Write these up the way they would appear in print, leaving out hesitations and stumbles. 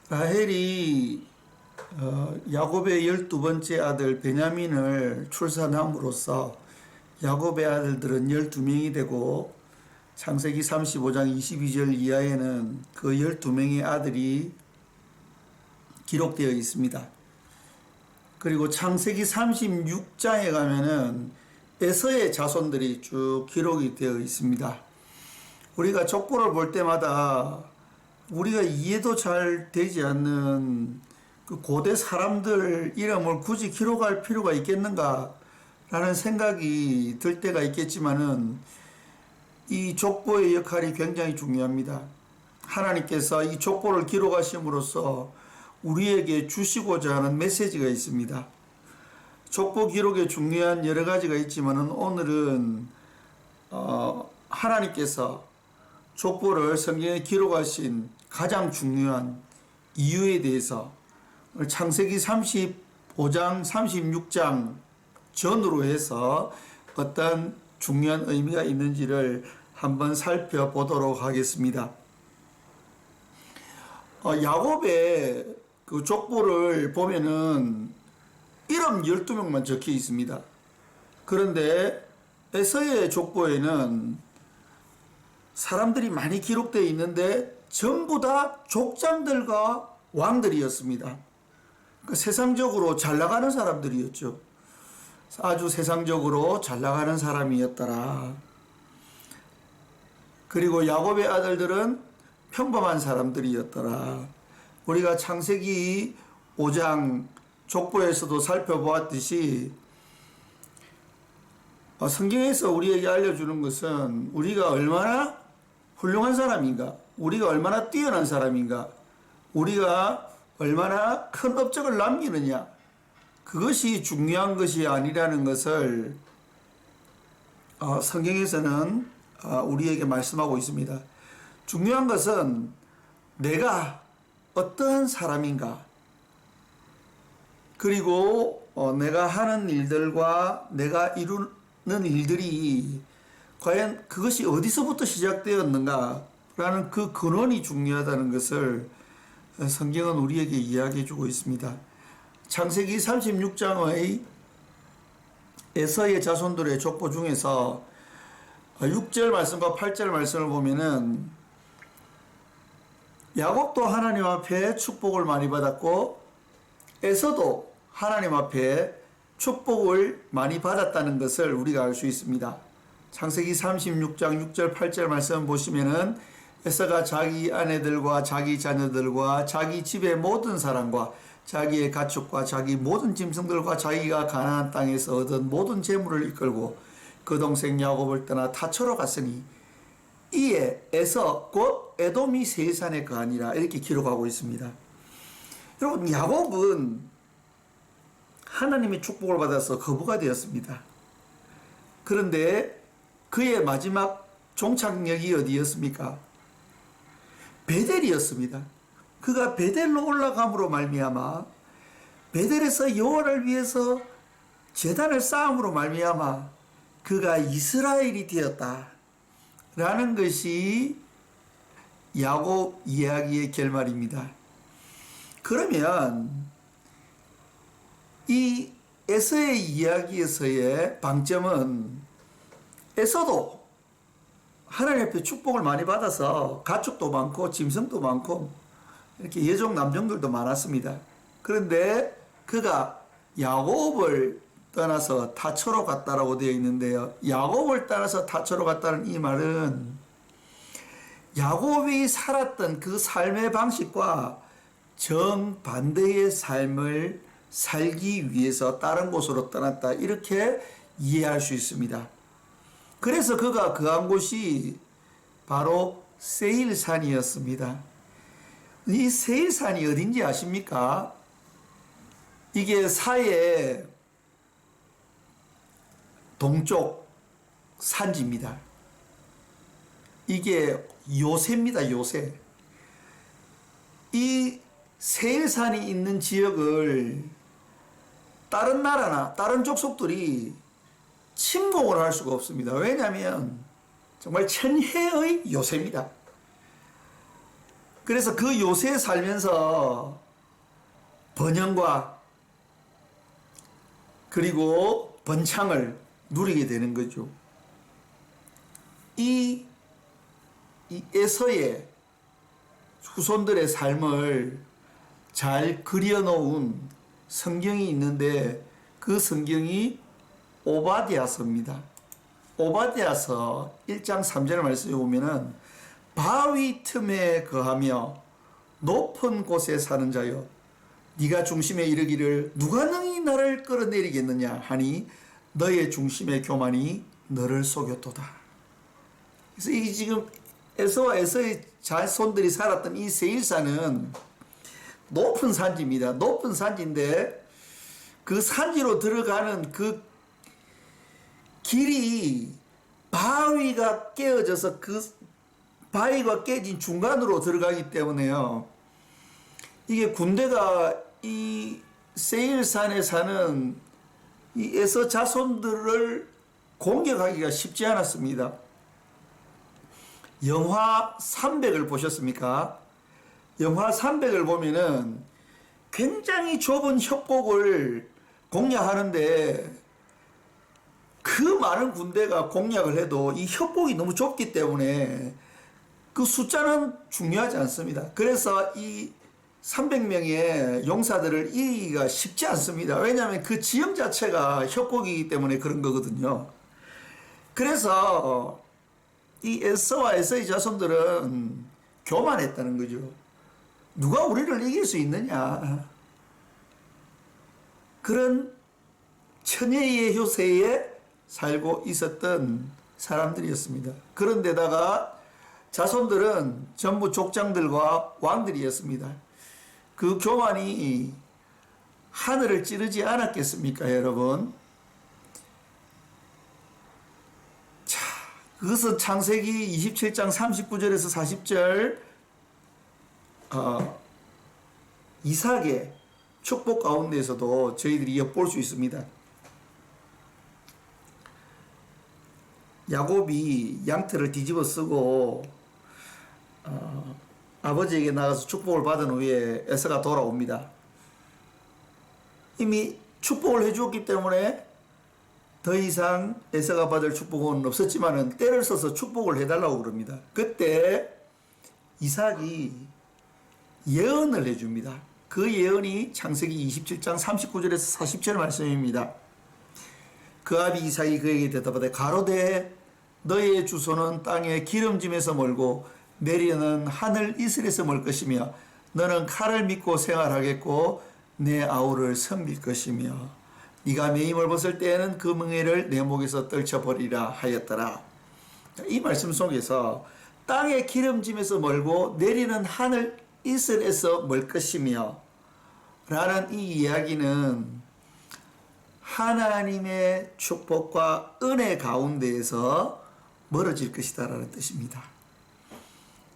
라헬이 야곱의 12번째 아들 베냐민을 출산함으로써 야곱의 아들들은 12명이 되고 창세기 35장 22절 이하에는 그 12명의 아들이 기록되어 있습니다. 그리고 창세기 36장에 가면은 에서의 자손들이 쭉 기록이 되어 있습니다. 우리가 족보를 볼 때마다 우리가 이해도 잘 되지 않는 그 고대 사람들 이름을 굳이 기록할 필요가 있겠는가 라는 생각이 들 때가 있겠지만은 이 족보의 역할이 굉장히 중요합니다. 하나님께서 이 족보를 기록하심으로써 우리에게 주시고자 하는 메시지가 있습니다. 족보 기록에 중요한 여러 가지가 있지만은 오늘은 하나님께서 족보를 성경에 기록하신 가장 중요한 이유에 대해서 창세기 35장 36장 전으로 해서 어떤 중요한 의미가 있는지를 한번 살펴보도록 하겠습니다. 야곱의 그 족보를 보면은 이름 12명만 적혀 있습니다. 그런데 에서의 족보에는 사람들이 많이 기록되어 있는데 전부 다 족장들과 왕들이었습니다. 세상적으로 잘 나가는 사람들이었죠. 아주 세상적으로 잘 나가는 사람이었더라. 그리고 야곱의 아들들은 평범한 사람들이었더라. 우리가 창세기 5장 족보에서도 살펴보았듯이 성경에서 우리에게 알려주는 것은 우리가 얼마나 훌륭한 사람인가, 우리가 얼마나 뛰어난 사람인가, 우리가 얼마나 큰 업적을 남기느냐, 그것이 중요한 것이 아니라는 것을 성경에서는 우리에게 말씀하고 있습니다. 중요한 것은 내가 어떠한 사람인가, 그리고 내가 하는 일들과 내가 이루는 일들이 과연 그것이 어디서부터 시작되었는가 라는 그 근원이 중요하다는 것을 성경은 우리에게 이야기해 주고 있습니다. 창세기 36장의 에서의 자손들의 족보 중에서 6절 말씀과 8절 말씀을 보면은 야곱도 하나님 앞에 축복을 많이 받았고 에서도 하나님 앞에 축복을 많이 받았다는 것을 우리가 알 수 있습니다. 창세기 36장 6절 8절 말씀 보시면은 에서가 자기 아내들과 자기 자녀들과 자기 집의 모든 사람과 자기의 가축과 자기 모든 짐승들과 자기가 가나안 땅에서 얻은 모든 재물을 이끌고 그 동생 야곱을 떠나 타초로 갔으니 이에 에서 곧 에돔이 세산에 거하니라 이렇게 기록하고 있습니다. 여러분, 야곱은 하나님의 축복을 받아서 거부가 되었습니다. 그런데 그의 마지막 종착역이 어디였습니까? 베델이었습니다. 그가 베델로 올라감으로 말미암아 베델에서 여호와를 위해서 제단을 쌓음으로 말미암아 그가 이스라엘이 되었다 라는 것이 야곱 이야기의 결말입니다. 그러면 이 에서의 이야기에서의 방점은 에서도 하나님 앞에 축복을 많이 받아서 가축도 많고 짐승도 많고 이렇게 여종 남종들도 많았습니다. 그런데 그가 야곱을 떠나서 타초로 갔다라고 되어 있는데요. 야곱을 떠나서 타초로 갔다는 이 말은 야곱이 살았던 그 삶의 방식과 정반대의 삶을 살기 위해서 다른 곳으로 떠났다, 이렇게 이해할 수 있습니다. 그래서 그가 거한 곳이 바로 세일산이었습니다. 이 세일산이 어딘지 아십니까? 이게 사해 동쪽 산지입니다. 이게 요새입니다. 요새. 이 세일산이 있는 지역을 다른 나라나 다른 족속들이 침공을 할 수가 없습니다. 왜냐하면 정말 천혜의 요새입니다. 그래서 그 요새에 살면서 번영과 그리고 번창을 누리게 되는 거죠. 이 에서의 후손들의 삶을 잘 그려놓은 성경이 있는데 그 성경이 오바댜서입니다. 오바댜서 1장 3절 말씀에 보면은 바위 틈에 거하며 높은 곳에 사는 자여 네가 중심에 이르기를 누가 능히 나를 끌어내리겠느냐 하니 너의 중심의 교만이 너를 속였도다. 그래서 이 지금 에서와 에서의 자손들이 살았던 이 세일산은 높은 산지입니다. 높은 산지인데 그 산지로 들어가는 그 길이 바위가 깨어져서 그 바위가 깨진 중간으로 들어가기 때문에요. 이게 군대가 이 세일산에 사는 이 에서 자손들을 공격하기가 쉽지 않았습니다. 영화 300을 보셨습니까? 영화 300을 보면은 굉장히 좁은 협곡을 공략하는데 그 많은 군대가 공략을 해도 이 협곡이 너무 좁기 때문에 그 숫자는 중요하지 않습니다. 그래서 이 300명의 용사들을 이기기가 쉽지 않습니다. 왜냐하면 그 지형 자체가 협곡이기 때문에 그런 거거든요. 그래서 이 에서와 에서의 자손들은 교만했다는 거죠. 누가 우리를 이길 수 있느냐. 그런 천혜의 효세에 살고 있었던 사람들이었습니다. 그런데다가 자손들은 전부 족장들과 왕들이었습니다. 그 교만이 하늘을 찌르지 않았겠습니까, 여러분? 자, 그것은 창세기 27장 39절에서 40절 이삭의 축복 가운데에서도 저희들이 엿볼 수 있습니다. 야곱이 양털을 뒤집어 쓰고 아버지에게 나가서 축복을 받은 후에 에서가 돌아옵니다. 이미 축복을 해주었기 때문에 더 이상 에서가 받을 축복은 없었지만은 때를 써서 축복을 해달라고 그럽니다. 그때 이삭이 예언을 해줍니다. 그 예언이 창세기 27장 39절에서 40절 말씀입니다. 그 아비 이삭이 그에게 대답하되 가로되 너의 주소는 땅의 기름짐에서 멀고 내리는 하늘 이슬에서 멀 것이며 너는 칼을 믿고 생활하겠고 내 아우를 섬길 것이며 네가 매임을 벗을 때에는 그 멍에를 내 목에서 떨쳐버리라 하였더라. 이 말씀 속에서 땅의 기름짐에서 멀고 내리는 하늘 이슬에서 멀 것이며 라는 이 이야기는 하나님의 축복과 은혜 가운데에서 멀어질 것이다 라는 뜻입니다.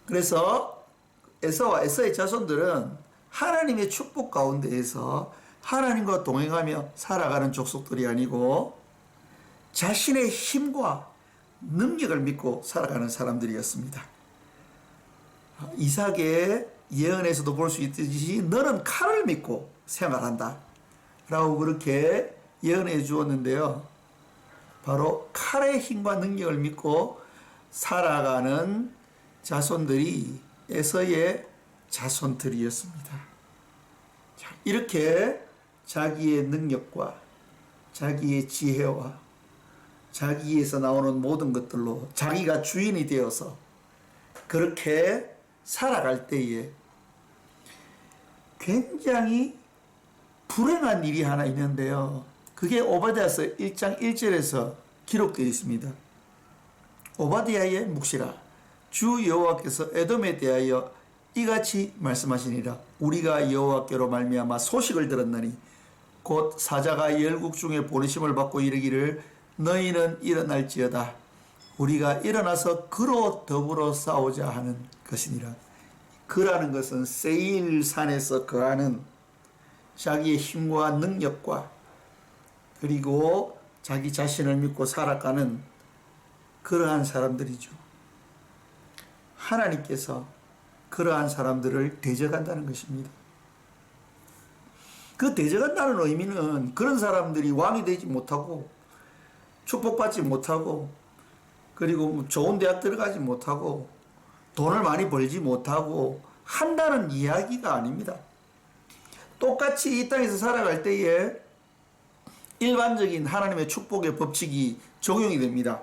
그래서 에서와 에서의 자손들은 하나님의 축복 가운데에서 하나님과 동행하며 살아가는 족속들이 아니고 자신의 힘과 능력을 믿고 살아가는 사람들이었습니다. 이삭의 예언에서도 볼 수 있듯이 너는 칼을 믿고 생활한다 라고 그렇게 예언해 주었는데요. 바로 칼의 힘과 능력을 믿고 살아가는 자손들이 에서의 자손들이었습니다. 자, 이렇게 자기의 능력과 자기의 지혜와 자기에서 나오는 모든 것들로 자기가 주인이 되어서 그렇게 살아갈 때에 굉장히 불행한 일이 하나 있는데요. 그게 오바댜서 1장 1절에서 기록되어 있습니다. 오바댜의 묵시라 주 여호와께서 에돔에 대하여 이같이 말씀하시니라. 우리가 여호와께로 말미암아 소식을 들었나니 곧 사자가 열국 중에 보내심을 받고 이르기를 너희는 일어날지어다. 우리가 일어나서 그로 더불어 싸우자 하는 것이니라. 그라는 것은 세일산에서 거하는 자기의 힘과 능력과 그리고 자기 자신을 믿고 살아가는 그러한 사람들이죠. 하나님께서 그러한 사람들을 대적한다는 것입니다. 그 대적한다는 의미는 그런 사람들이 왕이 되지 못하고 축복받지 못하고 그리고 좋은 대학 들어가지 못하고 돈을 많이 벌지 못하고 한다는 이야기가 아닙니다. 똑같이 이 땅에서 살아갈 때에 일반적인 하나님의 축복의 법칙이 적용이 됩니다.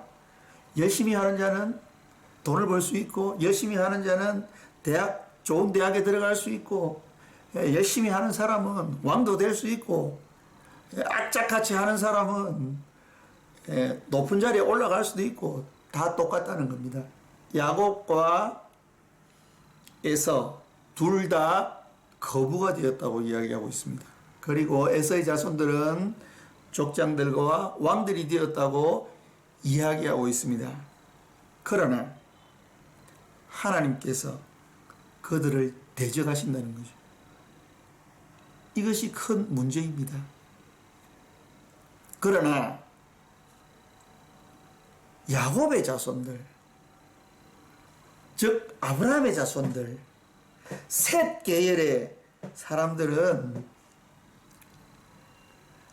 열심히 하는 자는 돈을 벌 수 있고 열심히 하는 자는 좋은 대학에 들어갈 수 있고 열심히 하는 사람은 왕도 될 수 있고 악착같이 하는 사람은 높은 자리에 올라갈 수도 있고 다 똑같다는 겁니다. 야곱과 에서 둘 다 거부가 되었다고 이야기하고 있습니다. 그리고 에서의 자손들은 족장들과 왕들이 되었다고 이야기하고 있습니다. 그러나 하나님께서 그들을 대적하신다는 거죠. 이것이 큰 문제입니다. 그러나 야곱의 자손들, 즉 아브라함의 자손들, 셋 계열의 사람들은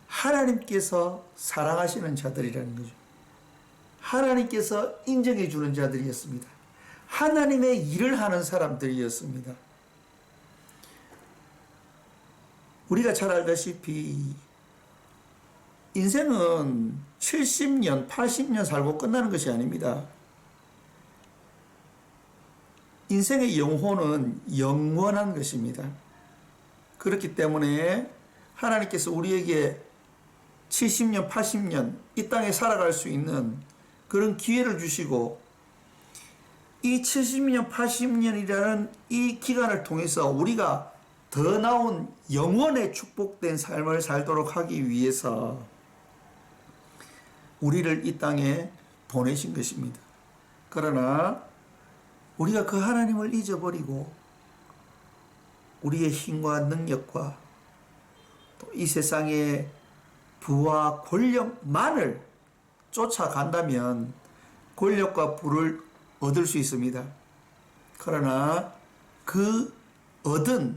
하나님께서 사랑하시는 자들이라는 거죠. 하나님께서 인정해 주는 자들이었습니다. 하나님의 일을 하는 사람들이었습니다. 우리가 잘 알다시피 인생은 70년, 80년 살고 끝나는 것이 아닙니다. 인생의 영혼은 영원한 것입니다. 그렇기 때문에 하나님께서 우리에게 70년, 80년 이 땅에 살아갈 수 있는 그런 기회를 주시고 이 70년, 80년이라는 이 기간을 통해서 우리가 더 나은 영원의 축복된 삶을 살도록 하기 위해서 우리를 이 땅에 보내신 것입니다. 그러나 우리가 그 하나님을 잊어버리고 우리의 힘과 능력과 또 이 세상의 부와 권력만을 쫓아간다면 권력과 부를 얻을 수 있습니다. 그러나 그 얻은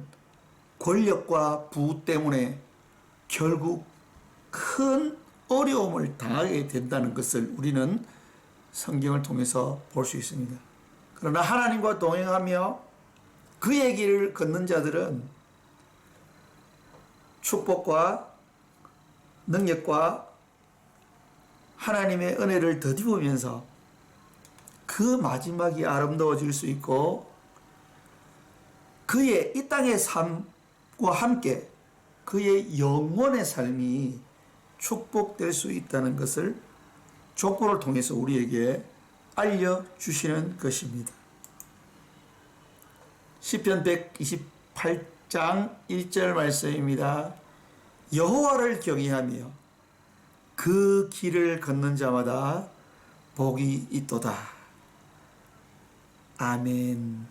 권력과 부 때문에 결국 큰 어려움을 당하게 된다는 것을 우리는 성경을 통해서 볼 수 있습니다. 그러나 하나님과 동행하며 그의 길을 걷는 자들은 축복과 능력과 하나님의 은혜를 더입으면서 그 마지막이 아름다워질 수 있고 그의 이 땅의 삶과 함께 그의 영원의 삶이 축복될 수 있다는 것을 족보를 통해서 우리에게 알려주시는 것입니다. 시편 128장 1절 말씀입니다. 여호와를 경외하며 그 길을 걷는 자마다 복이 있도다. 아멘.